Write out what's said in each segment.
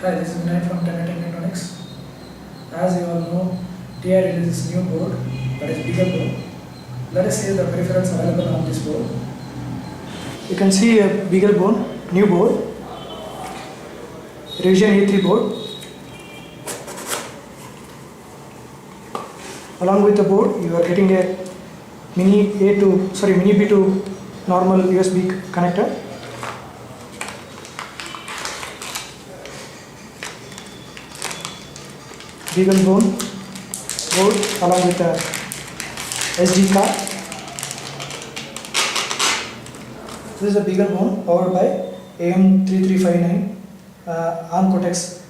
Hi, this is Tenet from Tenet Technetronics. As you all know, TI releases new board, that is Beaglebone. Let us see the peripherals available on this board. You can see a Beaglebone new board, revision A3 board. Along with the board, you are getting a mini B to normal USB connector. Beaglebone board along with the SD card. This is a Beaglebone powered by AM3359 ARM Cortex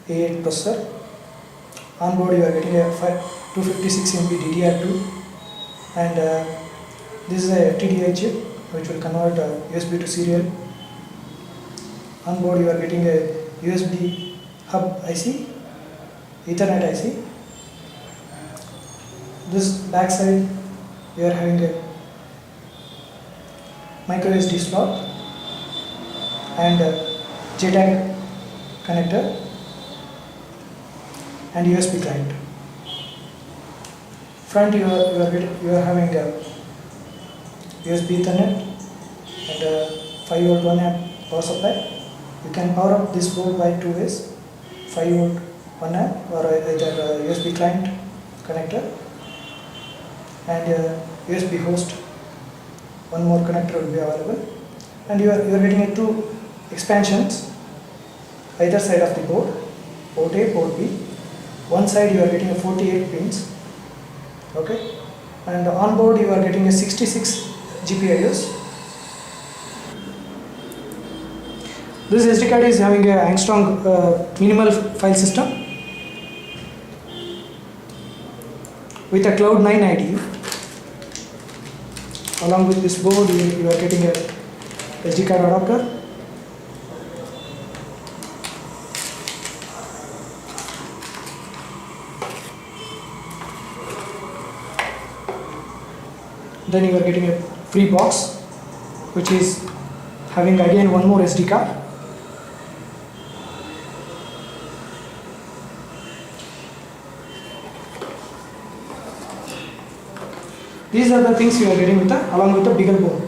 A8 processor. On board you are getting a 256 MB DDR2 and this is a TDI chip which will convert USB to serial. On board you are getting a USB hub IC, Ethernet IC. This back side we are having a micro SD slot and JTAG connector and USB client. Front you are having a USB Ethernet and a 5 volt 1 amp power supply. You can power up this board by two ways: 5 volt 1 amp or either USB client connector and USB host. One more connector will be available, and you are getting two expansions either side of the board, port A, port B. One side you are getting a 48 pins, okay, and on board you are getting a 66 GPIOs. This SD card is having a Angstrom minimal file system with a Cloud 9 IDE. Along with this board, you are getting a SD card adapter. Then you are getting a free box, which is having again one more SD card. These are the things you are getting along with the Beaglebone.